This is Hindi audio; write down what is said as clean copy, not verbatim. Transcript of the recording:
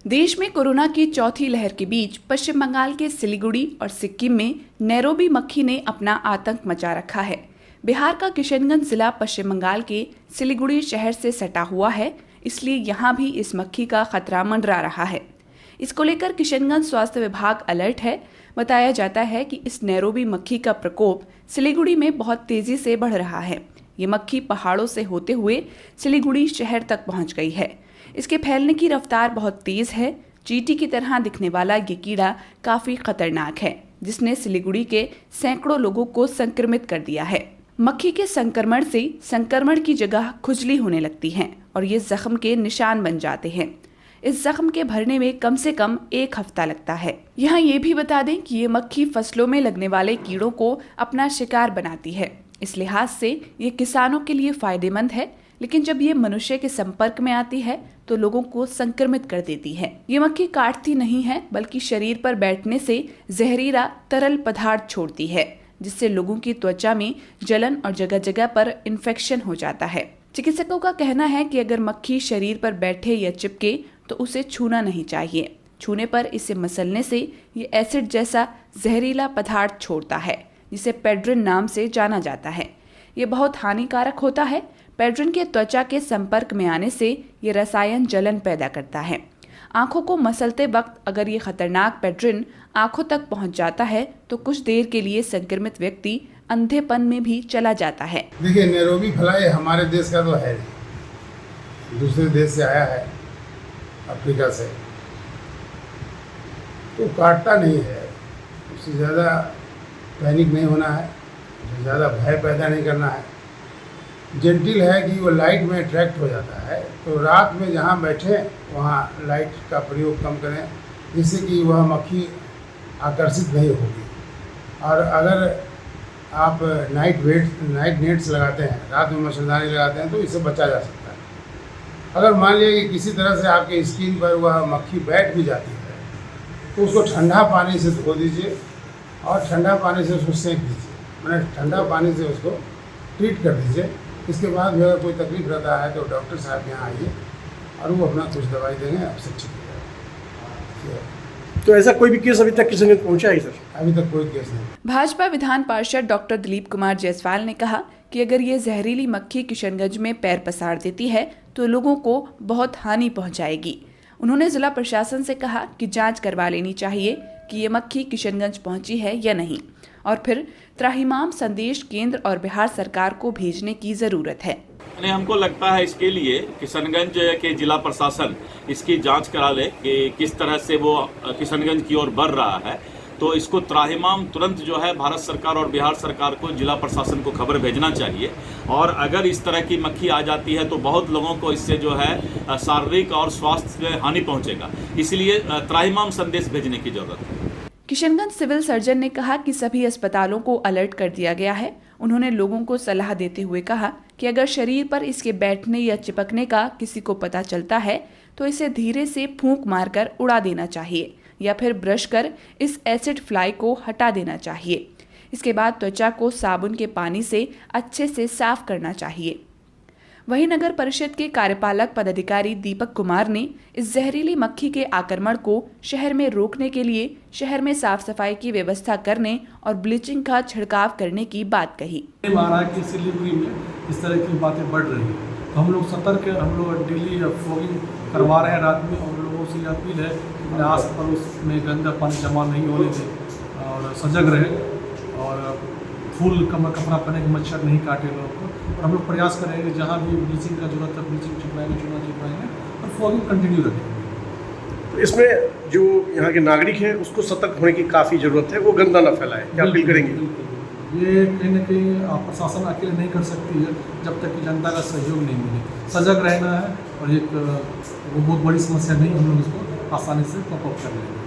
देश में कोरोना की चौथी लहर के बीच पश्चिम बंगाल के सिलीगुड़ी और सिक्किम में नैरोबी मक्खी ने अपना आतंक मचा रखा है। बिहार का किशनगंज जिला पश्चिम बंगाल के सिलीगुड़ी शहर से सटा हुआ है, इसलिए यहाँ भी इस मक्खी का खतरा मंडरा रहा है। इसको लेकर किशनगंज स्वास्थ्य विभाग अलर्ट है। बताया जाता है कि इस नैरोबी मक्खी का प्रकोप सिलीगुड़ी में बहुत तेजी से बढ़ रहा है। ये मक्खी पहाड़ों से होते हुए सिलीगुड़ी शहर तक पहुंच गई है। इसके फैलने की रफ्तार बहुत तेज है। चींटी की तरह दिखने वाला ये कीड़ा काफी खतरनाक है, जिसने सिलीगुड़ी के सैकड़ों लोगों को संक्रमित कर दिया है। मक्खी के संक्रमण से संक्रमण की जगह खुजली होने लगती है और ये जख्म के निशान बन जाते हैं। इस जख्म के भरने में कम से कम 1 हफ्ता लगता है। यहाँ ये भी बता दें कि ये मक्खी फसलों में लगने वाले कीड़ों को अपना शिकार बनाती है। इस लिहाज से ये किसानों के लिए फायदेमंद है, लेकिन जब ये मनुष्य के संपर्क में आती है तो लोगों को संक्रमित कर देती है। ये मक्खी काटती नहीं है, बल्कि शरीर पर बैठने से जहरीला तरल पदार्थ छोड़ती है, जिससे लोगों की त्वचा में जलन और जगह जगह पर इन्फेक्शन हो जाता है। चिकित्सकों का कहना है कि अगर मक्खी शरीर पर बैठे या चिपके तो उसे छूना नहीं चाहिए। छूने पर इसे मसलने से ये एसिड जैसा जहरीला पदार्थ छोड़ता है, जिसे पेड्रिन नाम से जाना जाता है। ये बहुत हानिकारक होता है। पेड्रिन के त्वचा के संपर्क में आने से ये रसायन जलन पैदा करता है। आंखों को मसलते वक्त अगर ये खतरनाक पेड्रिन आंखों तक पहुंच जाता है तो कुछ देर के लिए संक्रमित व्यक्ति अंधेपन में भी चला जाता है। देखिए, नैरोबी फ्लाई हमारे देश का तो है नहीं, दूसरे देश से आया है, अफ्रीका से, तो काटता नहीं है। उससे ज़्यादा पैनिक नहीं होना है, उससे ज़्यादा भय पैदा नहीं करना है। जेंटिल है कि वो लाइट में अट्रैक्ट हो जाता है, तो रात में जहाँ बैठे वहाँ लाइट का प्रयोग कम करें, जिससे कि वह मक्खी आकर्षित नहीं होगी। और अगर आप नाइट नेट्स लगाते हैं, रात में मच्छरदानी लगाते हैं, तो इससे बचा जा सकता है। अगर मान लिया कि किसी तरह से आपके स्किन पर वह मक्खी बैठ भी जाती है, तो उसको ठंडा पानी से धो दीजिए और ठंडा पानी से उसको सेंक दीजिए, मैंने ठंडा पानी से उसको ट्रीट कर दीजिए। इसके बाद भी अगर कोई तकलीफ रहता है तो डॉक्टर साहब यहाँ आइए और वो अपना कुछ दवाई देंगे, आपसे ठीक हो जाएगा। तो ऐसा कोई भी केस अभी तक किशनगंज पहुंचा है सर? अभी तक कोई केस नहीं। भाजपा विधान पार्षद डॉक्टर दिलीप कुमार जायसवाल ने कहा कि अगर ये जहरीली मक्खी किशनगंज में पैर पसार देती है तो लोगों को बहुत हानि पहुंचाएगी। उन्होंने जिला प्रशासन से कहा कि जांच करवा लेनी चाहिए कि ये मक्खी किशनगंज पहुंची है या नहीं, और फिर त्राहिमाम संदेश केंद्र और बिहार सरकार को भेजने की जरूरत है। हमको लगता है इसके लिए किशनगंज के जिला प्रशासन इसकी जांच करा ले कि किस तरह से वो किशनगंज की ओर बढ़ रहा है, तो इसको त्राहिमाम तुरंत जो है भारत सरकार और बिहार सरकार को, जिला प्रशासन को खबर भेजना चाहिए। और अगर इस तरह की मक्खी आ जाती है तो बहुत लोगों को इससे जो है शारीरिक और स्वास्थ्य में हानि पहुंचेगा, इसलिए त्राहिमाम संदेश भेजने की जरूरत है। किशनगंज सिविल सर्जन ने कहा कि सभी अस्पतालों को अलर्ट कर दिया गया है। उन्होंने लोगों को सलाह देते हुए कहा कि अगर शरीर पर इसके बैठने या चिपकने का किसी को पता चलता है तो इसे धीरे से फूंक मारकर उड़ा देना चाहिए या फिर ब्रश कर इस एसिड फ्लाई को हटा देना चाहिए। इसके बाद त्वचा को साबुन के पानी से अच्छे से साफ करना चाहिए। वहीं नगर परिषद के कार्यपालक पदाधिकारी दीपक कुमार ने इस जहरीली मक्खी के आक्रमण को शहर में रोकने के लिए शहर में साफ सफाई की व्यवस्था करने और ब्लीचिंग का छिड़काव करने की बात कही। महाराष्ट्र की सिलीगुड़ी में इस तरह की बातें बढ़ रही हैं, तो हम लोग सतर्क हैं। हम लोग डेली फॉगिंग करवा रहे हैं रात में, और लोगों से अपील है कि आस पड़ोस में गंदा पानी जमा नहीं होने दें और सजग रहे, और फुल कपड़ा पहने के मच्छर नहीं काटे लोगों को। और हम लोग प्रयास करेंगे जहाँ भी ब्लीचिंग का जरूरत है ब्लीचिंग छिड़वाएंगे, चूना छिड़वाएंगे और फॉगिंग कंटिन्यू रखेंगे। तो इसमें जो यहाँ के नागरिक हैं उसको सतर्क होने की काफ़ी ज़रूरत है, वो गंदा ना फैलाए, क्या अपील करेंगे? ये कहीं ना कहीं प्रशासन अकेले नहीं कर सकती है जब तक कि जनता का सहयोग नहीं मिले। सजग रहना है, और एक वो बहुत बड़ी समस्या नहीं, हम लोग इसको आसानी से कॉप अप कर लेंगे।